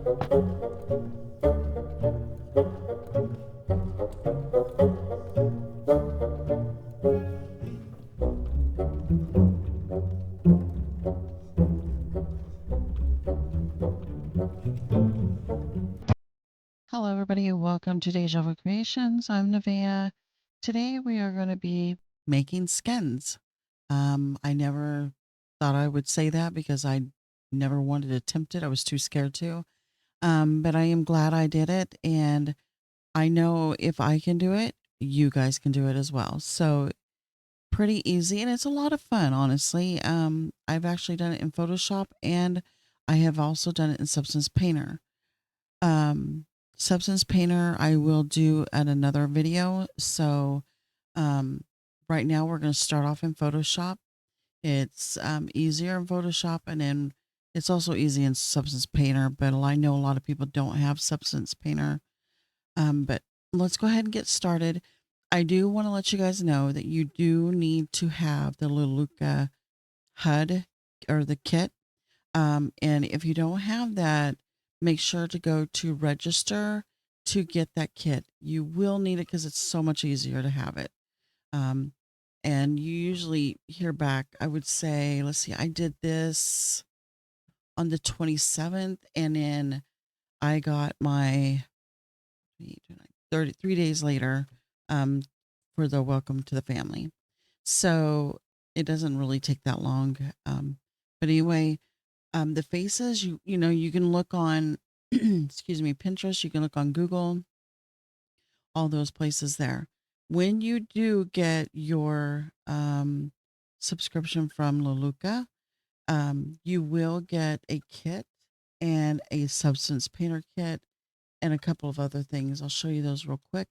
Hello, everybody. Welcome to Deja Vu Creations. I'm Nevaeh. Today we are going to be making skins. I never thought I would say that because I never wanted to attempt it. I was too scared to. But I am glad I did it, and I know if I can do it, you guys can do it as well. So pretty easy, and it's a lot of fun, honestly. I've actually done it in Photoshop, and I have also done it in Substance Painter. Um, Substance Painter, I will do at another video. So, um, right now we're going to start off in Photoshop. It's easier in Photoshop, and then it's also easy in Substance Painter. But I know a lot of people don't have Substance Painter. But let's go ahead and get started. I do want to let you guys know that you do need to have the Lelutka HUD or the kit. And if you don't have that, make sure to go to register to get that kit. You will need it because it's so much easier to have it. Um, and you usually hear back, I would say, let's see, I did this on the 27th, and then I got my 33 days later um, for the welcome to the family. So it doesn't really take that long. But anyway, the faces, you know, you can look on excuse me, Pinterest, you can look on Google, all those places there. When you do get your subscription from Lelutka, you will get a kit and a substance painter kit and a couple of other things. I'll show you those real quick.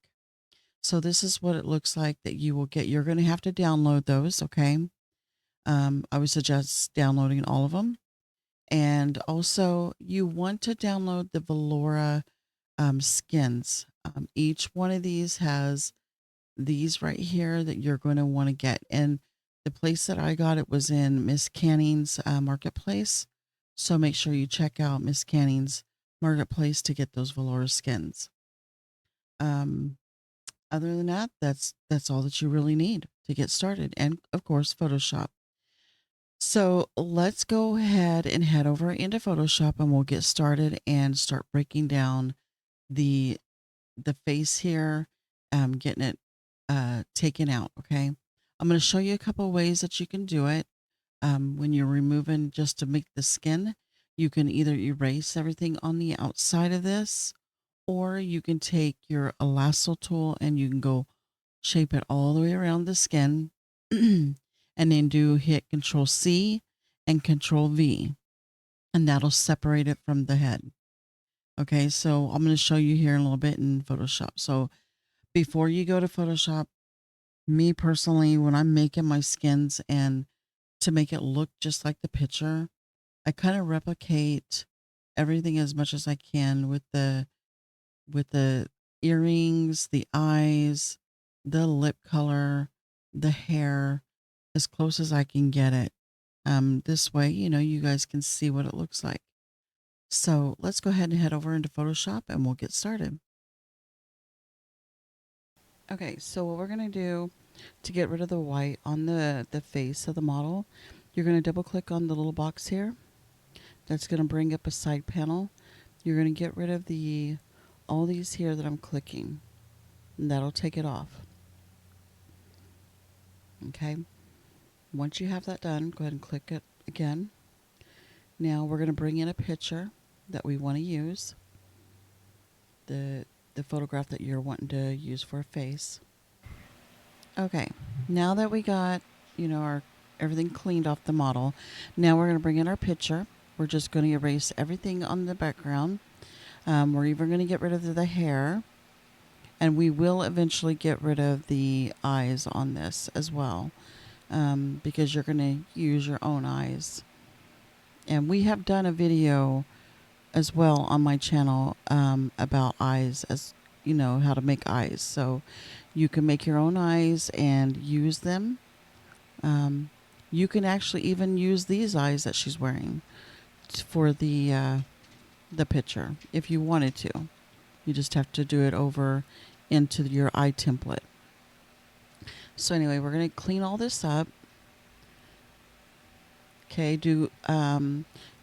So this is what it looks like that you will get. You're going to have to download those, okay? I would suggest downloading all of them. And also, you want to download the Valora skins. Each one of these has these right here that you're going to want to get. And the place that I got it was in Miss Canning's marketplace. So make sure you check out Miss Canning's marketplace to get those Valora skins. Um, Other than that, that's all that you really need to get started. And of course, Photoshop. So let's go ahead and head over into Photoshop and we'll get started and start breaking down the the face here, getting it taken out. Okay. I'm going to show you a couple of ways that you can do it. When you're removing just to make the skin, you can either erase everything on the outside of this, or you can take your lasso tool and you can go shape it all the way around the skin and then hit Control C and Control V, and that'll separate it from the head. Okay, so I'm going to show you here in a little bit in Photoshop. So before you go to Photoshop, me personally, when I'm making my skins and to make it look just like the picture, I kind of replicate everything as much as I can with the earrings, the eyes, the lip color, the hair, as close as I can get it. This way, you know, you guys can see what it looks like. So let's go ahead and head over into Photoshop and we'll get started. Okay, so what we're going to do to get rid of the white on the face of the model, you're going to double click on the little box here. That's going to bring up a side panel. You're going to get rid of all these here that I'm clicking, and that'll take it off. Okay, once you have that done, go ahead and click it again. Now we're going to bring in a picture that we want to use, the photograph that you're wanting to use for a face. Okay, now that we got, you know, our everything cleaned off the model, now we're going to bring in our picture. We're just going to erase everything on the background. We're even going to get rid of the hair, and we will eventually get rid of the eyes on this as well, because you're going to use your own eyes. And we have done a video as well on my channel about eyes, as you know, how to make eyes. So you can make your own eyes and use them. You can actually even use these eyes that she's wearing for the the picture if you wanted to. You just have to do it over into your eye template. So anyway, we're going to clean all this up. Okay, do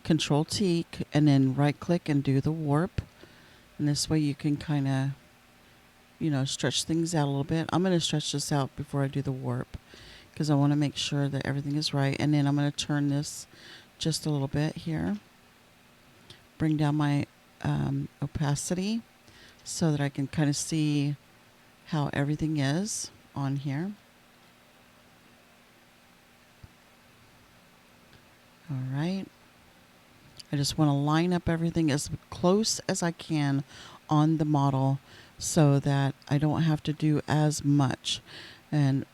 Control T and then right click and do the warp. And this way you can kind of, stretch things out a little bit. I'm going to stretch this out before I do the warp because I want to make sure that everything is right. And then I'm going to turn this just a little bit here. Bring down my opacity so that I can kind of see how everything is on here. All right. I just want to line up everything as close as I can on the model so that I don't have to do as much. And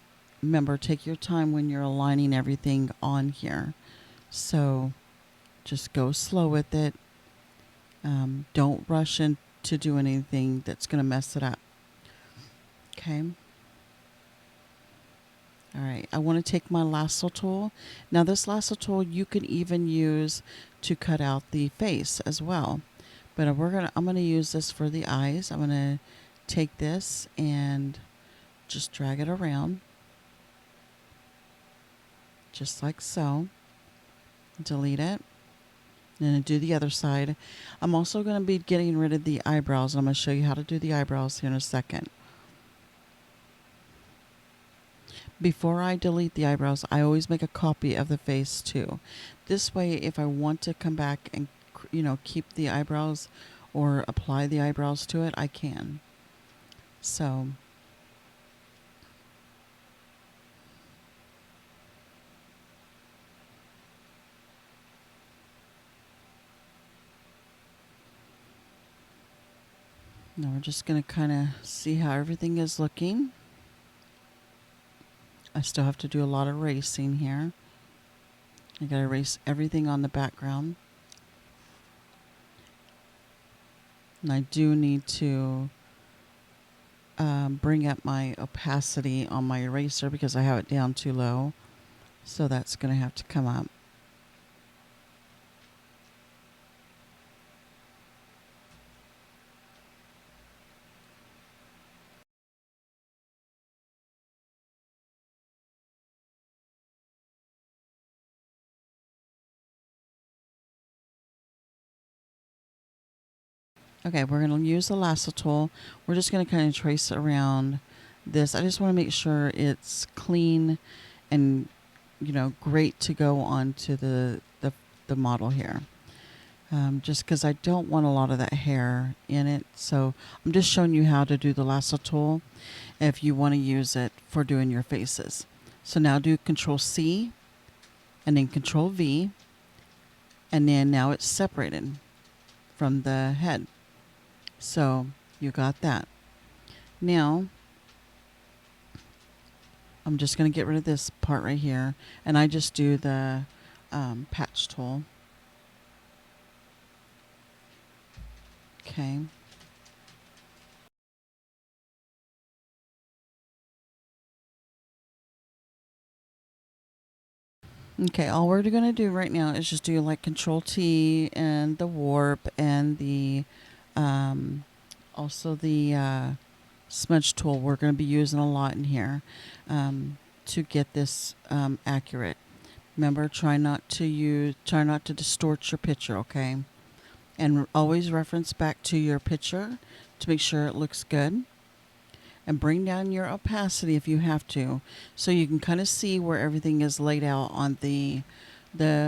remember, take your time when you're aligning everything on here. So just go slow with it. Don't rush into do anything that's going to mess it up. Okay. All right, I want to take my lasso tool. Now this lasso tool you can even use to cut out the face as well. But I'm gonna use this for the eyes. I'm gonna take this and just drag it around. Just like so. Delete it. And then do the other side. I'm also gonna be getting rid of the eyebrows. I'm gonna show you how to do the eyebrows here in a second. Before I delete the eyebrows, I always make a copy of the face too. This way, if I want to come back and, keep the eyebrows or apply the eyebrows to it, I can. So, now we're just going to kind of see how everything is looking. I still have to do a lot of erasing here. I got to erase everything on the background. And I do need to bring up my opacity on my eraser because I have it down too low. So that's going to have to come up. Okay, we're going to use the lasso tool. We're just going to kind of trace around this. I just want to make sure it's clean and, great to go onto the model here. Just because I don't want a lot of that hair in it. So I'm just showing you how to do the lasso tool if you want to use it for doing your faces. So now do Control C and then Control V. And then now it's separated from the head. So you got that. Now, I'm just going to get rid of this part right here. And I just do the patch tool. Okay. Okay, all we're going to do right now is just do like Control T and the warp and the also the smudge tool. We're going to be using a lot in here to get this accurate. Remember, try not to distort your picture, okay? And always reference back to your picture to make sure it looks good. And bring down your opacity if you have to, so you can kind of see where everything is laid out on the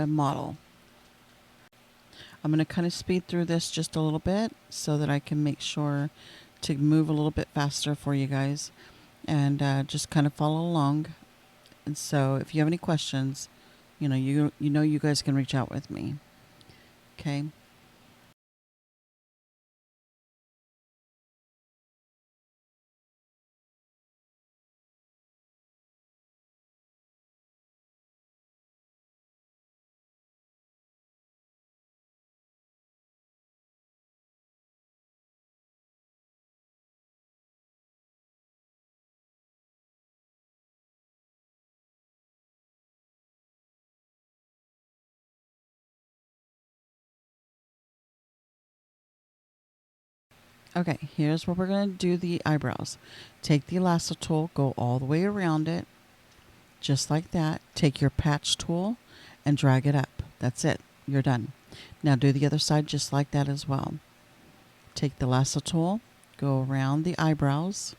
model. I'm going to kind of speed through this just a little bit so that I can make sure to move a little bit faster for you guys, and just kind of follow along. And so if you have any questions, you guys can reach out with me. Okay. Okay, here's where we're going to do the eyebrows. Take the lasso tool, go all the way around it, just like that. Take your patch tool and drag it up. That's it. You're done. Now do the other side just like that as well. Take the lasso tool, go around the eyebrows,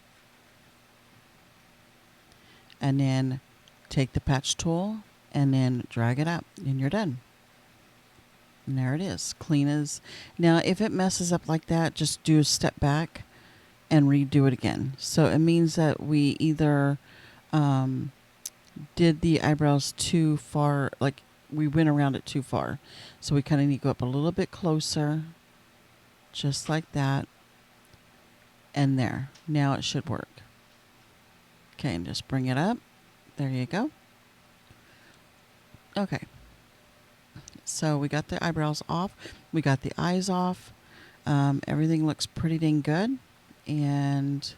and then take the patch tool and then drag it up, and you're done. And there it is, clean as. Now, if it messes up like that, just do a step back and redo it again. So it means that we either did the eyebrows too far, like we went around it too far. So we kind of need to go up a little bit closer, just like that. And there, now it should work. Okay, and just bring it up. There you go. Okay. So we got the eyebrows off. We got the eyes off. Everything looks pretty dang good. And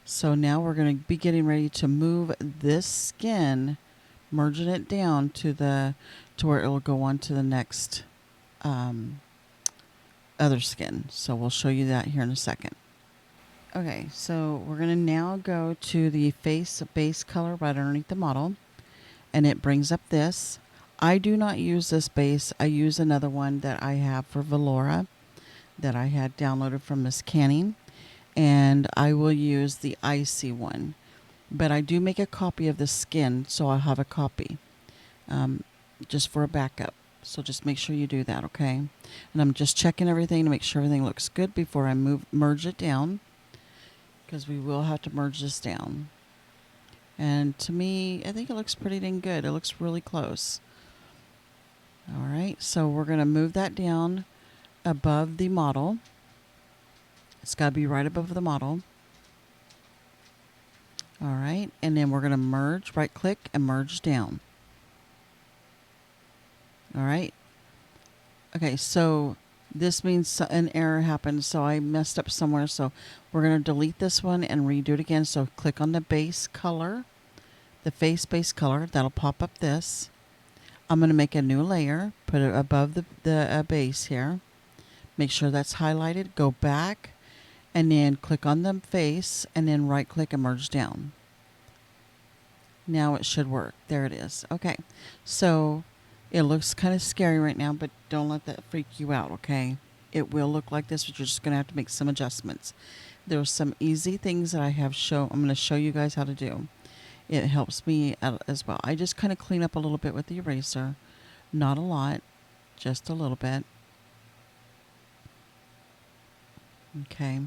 so now we're going to be getting ready to move this skin, merging it down to where it'll go on to the next other skin. So we'll show you that here in a second. Okay, so we're going to now go to the face base color right underneath the model, and it brings up this. I do not use this base. I use another one that I have for Velora that I had downloaded from Miss Canning, and I will use the icy one. But I do make a copy of the skin, so I'll have a copy just for a backup. So just make sure you do that, okay? And I'm just checking everything to make sure everything looks good before I merge it down, because we will have to merge this down. And to me, I think it looks pretty dang good. It looks really close. All right, so we're going to move that down above the model. It's got to be right above the model. All right, and then we're going to merge, right click and merge down. All right. Okay, so this means an error happened, so I messed up somewhere. So we're going to delete this one and redo it again. So click on the base color, the face base color. That'll pop up this. I'm going to make a new layer, put it above the base here. Make sure that's highlighted. Go back and then click on the face and then right click and merge down. Now it should work. There it is. Okay, so it looks kind of scary right now, but don't let that freak you out, okay? It will look like this, but you're just going to have to make some adjustments. There are some easy things that I'm going to show you guys how to do. It helps me out as well. I just kind of clean up a little bit with the eraser. Not a lot, just a little bit. Okay.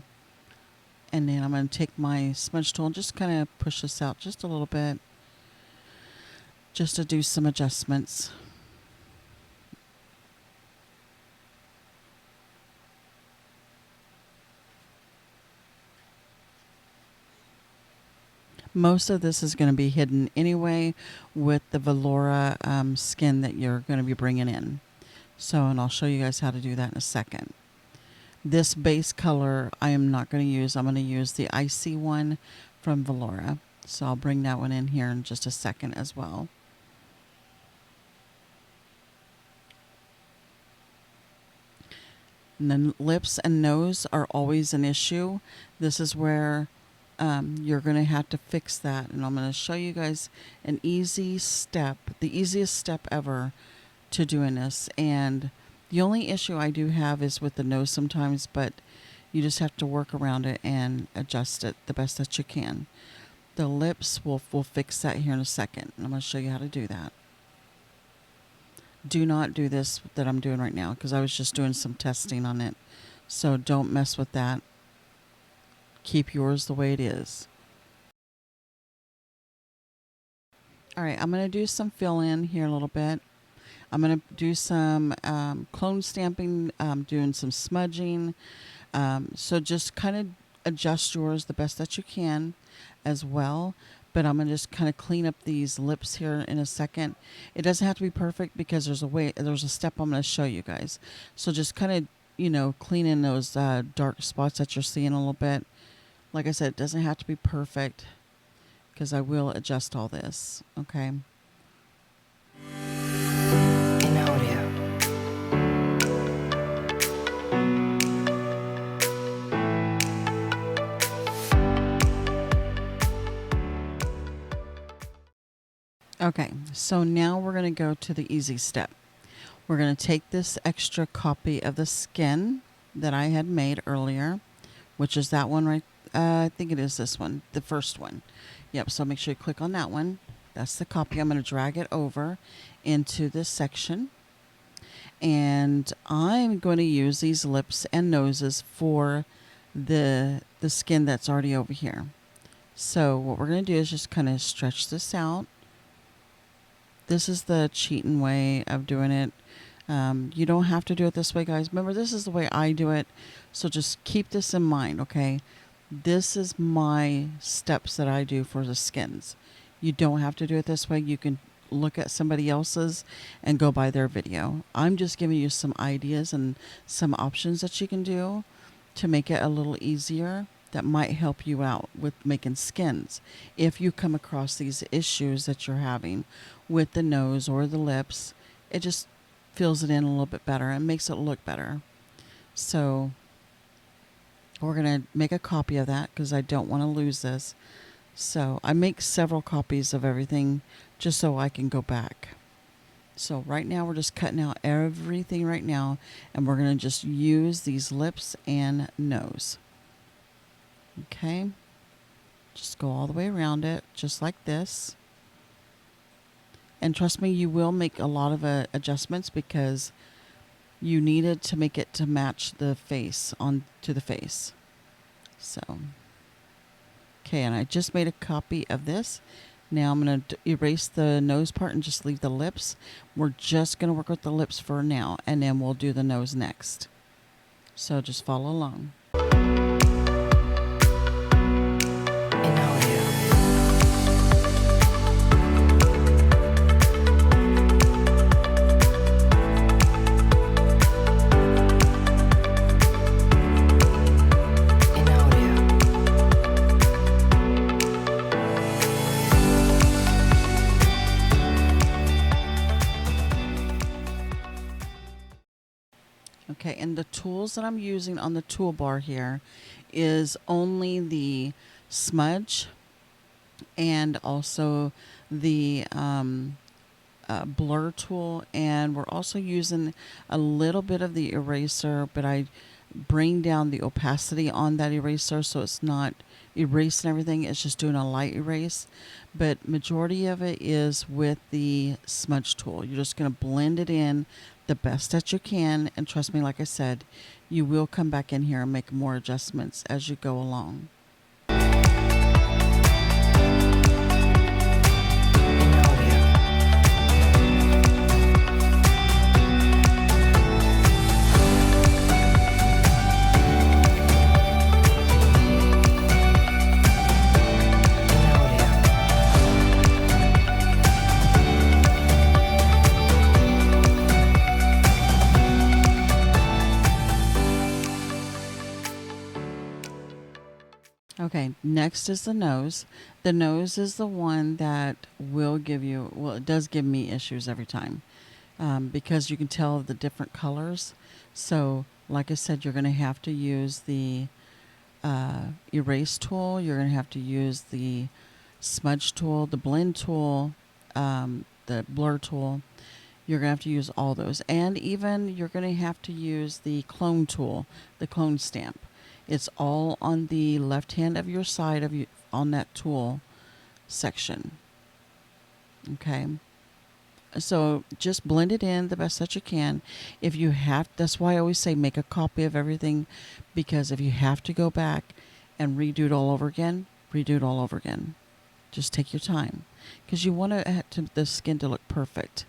And then I'm going to take my smudge tool and just kind of push this out just a little bit, just to do some adjustments. Most of this is going to be hidden anyway with the Velora skin that you're going to be bringing in. So, and I'll show you guys how to do that in a second. This base color I am not going to use. I'm going to use the icy one from Velora. So I'll bring that one in here in just a second as well. And then lips and nose are always an issue. This is where you're going to have to fix that. And I'm going to show you guys an easy step, the easiest step ever to doing this. And the only issue I do have is with the nose sometimes, but you just have to work around it and adjust it the best that you can. The lips, we'll fix that here in a second. I'm going to show you how to do that. Do not do this that I'm doing right now, because I was just doing some testing on it. So don't mess with that. Keep yours the way it is. All right, I'm going to do some fill in here a little bit. I'm going to do some clone stamping, doing some smudging. So just kind of adjust yours the best that you can as well. But I'm going to just kind of clean up these lips here in a second. It doesn't have to be perfect because there's a step I'm going to show you guys. So just kind of, clean in those dark spots that you're seeing a little bit. Like I said, it doesn't have to be perfect because I will adjust all this. Okay. In audio. Okay, so now we're going to go to the easy step. We're going to take this extra copy of the skin that I had made earlier, which is that one right. I think it is this one, the first one. Yep, so make sure you click on that one. That's the copy. I'm going to drag it over into this section. And I'm going to use these lips and noses for the skin that's already over here. So what we're going to do is just kind of stretch this out. This is the cheating way of doing it. You don't have to do it this way, guys. Remember, this is the way I do it. So just keep this in mind, okay? This is my steps that I do for the skins. You don't have to do it this way. You can look at somebody else's and go by their video. I'm just giving you some ideas and some options that you can do to make it a little easier that might help you out with making skins. If you come across these issues that you're having with the nose or the lips, it just fills it in a little bit better and makes it look better. So we're going to make a copy of that because I don't want to lose this. So I make several copies of everything just so I can go back. So right now we're just cutting out everything right now, and we're going to just use these lips and nose. Okay. Just go all the way around it, just like this. And trust me, you will make a lot of adjustments because you needed to make it to match the face onto the face. So, okay, and I just made a copy of this. Now I'm going to erase the nose part and just leave the lips. We're just going to work with the lips for now, and then we'll do the nose next. So just follow along. Okay, and the tools that I'm using on the toolbar here is only the smudge and also the blur tool, and we're also using a little bit of the eraser, but I bring down the opacity on that eraser so it's not erasing everything, it's just doing a light erase. But majority of it is with the smudge tool. You're just going to blend it in the best that you can, and trust me, like I said, you will come back in here and make more adjustments as you go along. Okay, next is the nose. The nose is the one that will give you, well, it does give me issues every time because you can tell the different colors. So, like I said, you're going to have to use the erase tool. You're going to have to use the smudge tool, the blend tool, the blur tool. You're going to have to use all those. And even you're going to have to use the clone tool, the clone stamp. It's all on the left hand of your side of you on that tool section. Okay. So just blend it in the best that you can. If you have, that's why I always say make a copy of everything, because if you have to go back and redo it all over again, redo it all over again. Just take your time because you want the skin to look perfect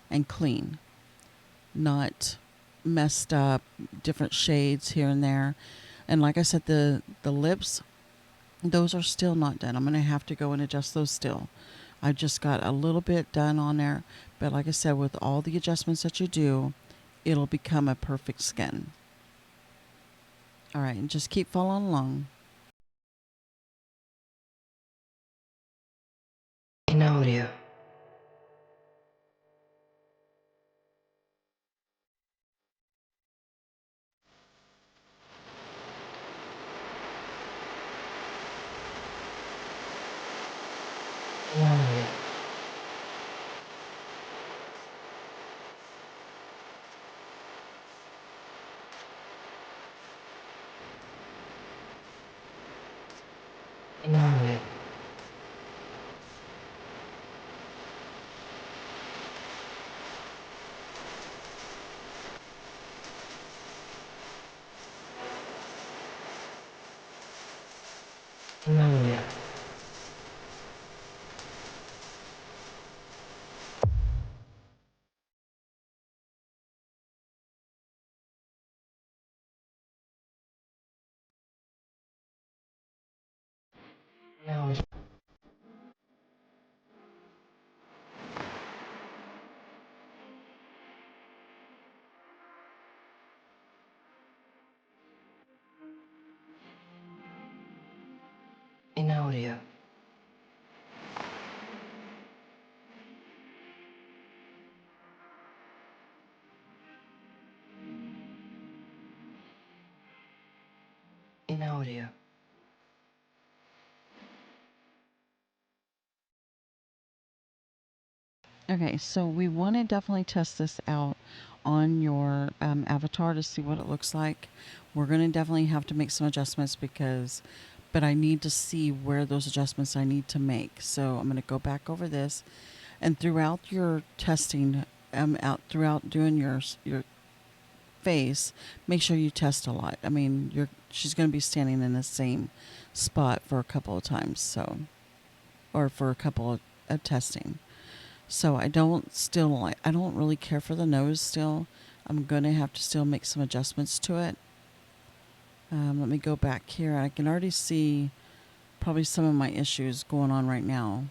and clean, not messed up, different shades here and there. And like I said, the lips, those are still not done. I'm going to have to go and adjust those still. I just got a little bit done on there. But like I said, with all the adjustments that you do, it'll become a perfect skin. All right, and just keep following along. In audio. In audio. Inaudible. Inaudible. Inaudible. Inaudible. Inaudible. Okay, so we want to definitely test this out on your avatar to see what it looks like. We're going to definitely have to make some adjustments but I need to see where those adjustments I need to make. So I'm going to go back over this, and throughout your testing, out throughout doing your face, make sure you test a lot. I mean, she's going to be standing in the same spot for a couple of times, so or for a couple of testing. So I don't really care for the nose still. I'm going to have to still make some adjustments to it. Let me go back here. I can already see probably some of my issues going on right now.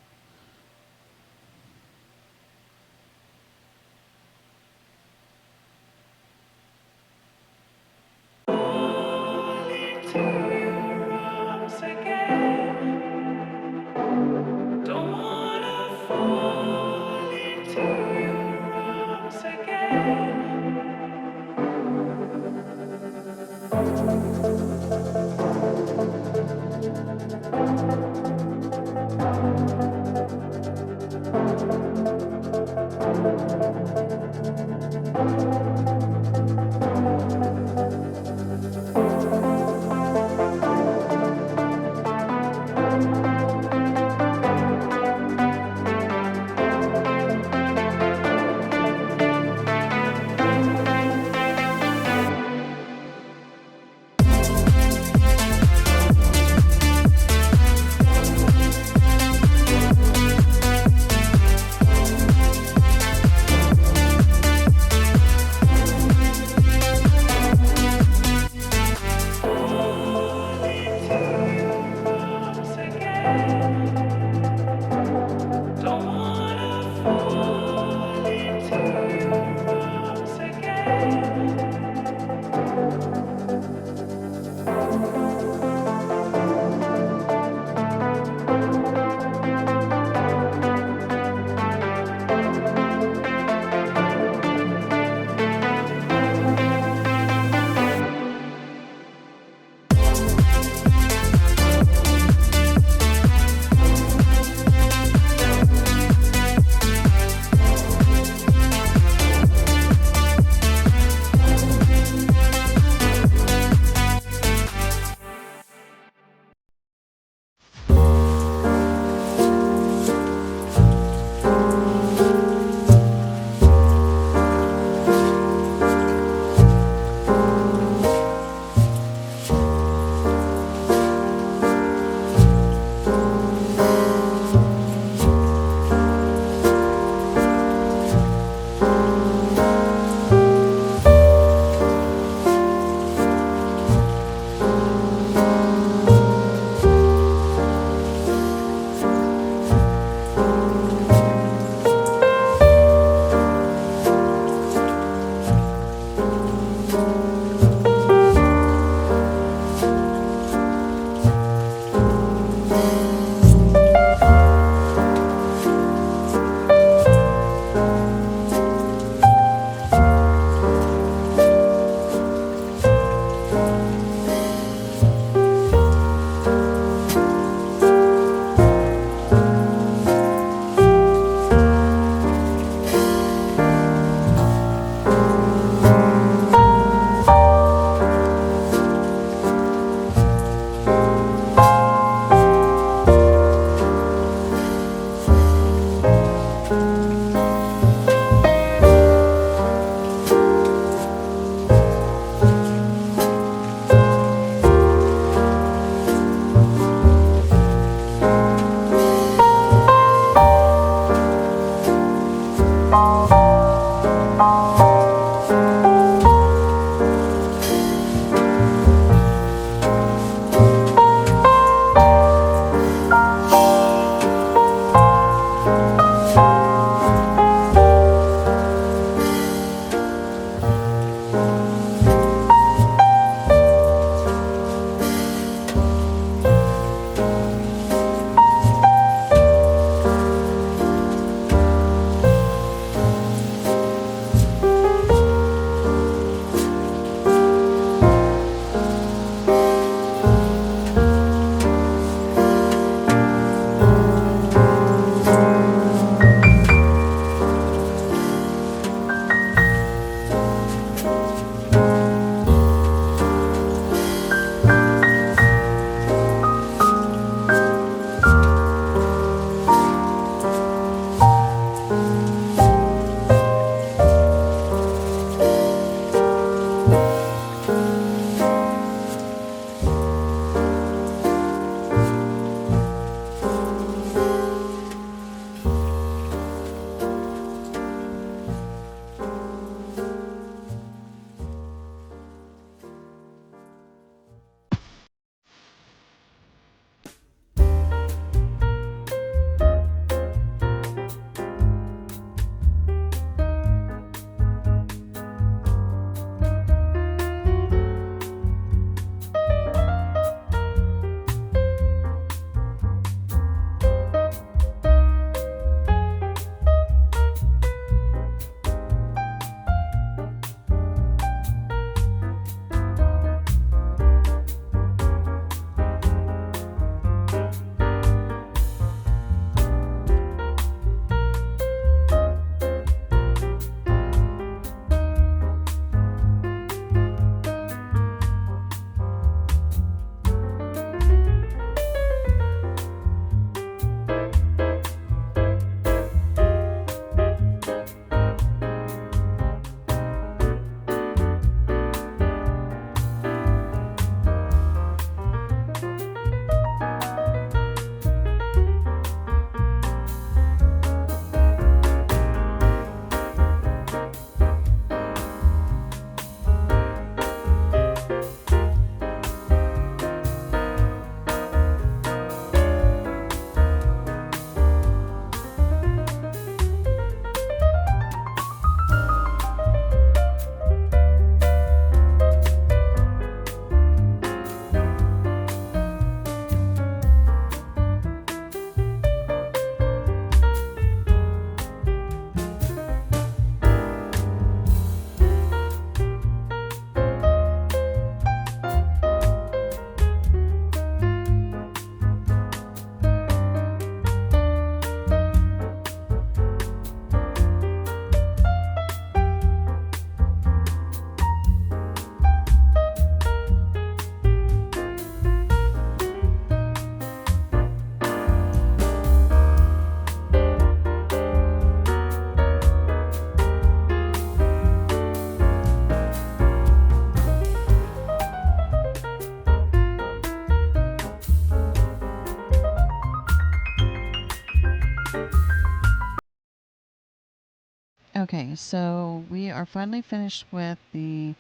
Okay, so we are finally finished with the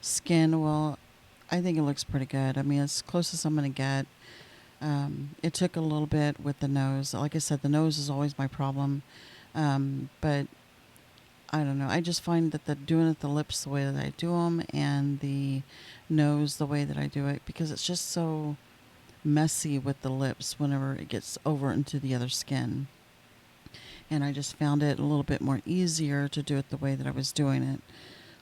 skin. Well, I think it looks pretty good. I mean, it's close as I'm going to get. It took a little bit with the nose. Like I said, the nose is always my problem. But I don't know. I just find that doing it the lips the way that I do them and the nose the way that I do it, because it's just so messy with the lips whenever it gets over into the other skin. And I just found it a little bit more easier to do it the way that I was doing it.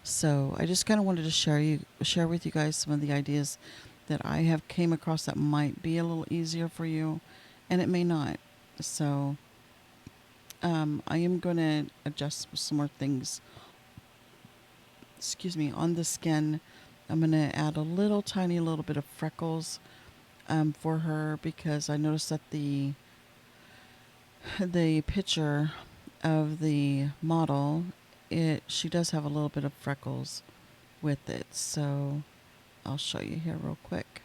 So I just kind of wanted to share with you guys some of the ideas that I have came across that might be a little easier for you, and it may not. So I am going to adjust some more things. Excuse me, on the skin. I'm going to add a little tiny little bit of freckles for her, because I noticed that the picture of the model, it she does have a little bit of freckles with it. So I'll show you here real quick.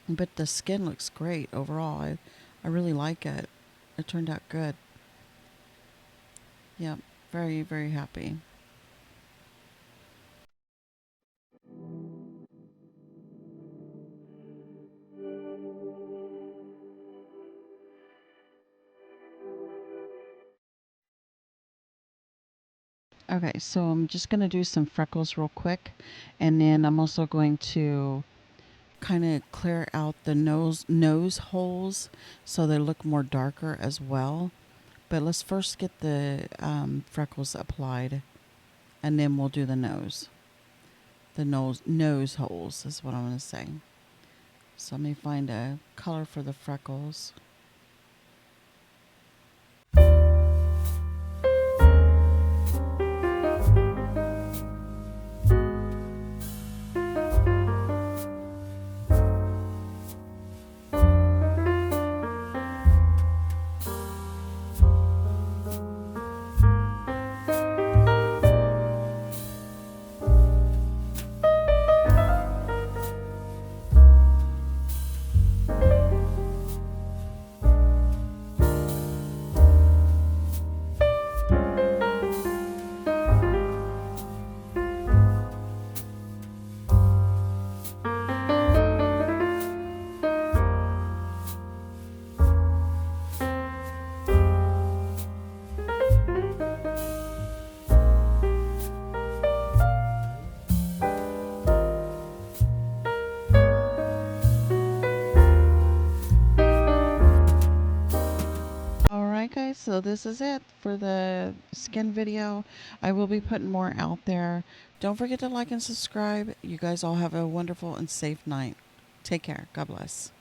But the skin looks great overall. I really like it. It turned out good. Yep, very, very happy. Okay, so I'm just going to do some freckles real quick. And then I'm also going to kind of clear out the nose holes so they look more darker as well. But let's first get the freckles applied, and then we'll do the nose. The nose holes is what I'm going to say. So let me find a color for the freckles. All right, guys, so this is it for the skin video. I will be putting more out there. Don't forget to like and subscribe. You guys all have a wonderful and safe night. Take care. God bless.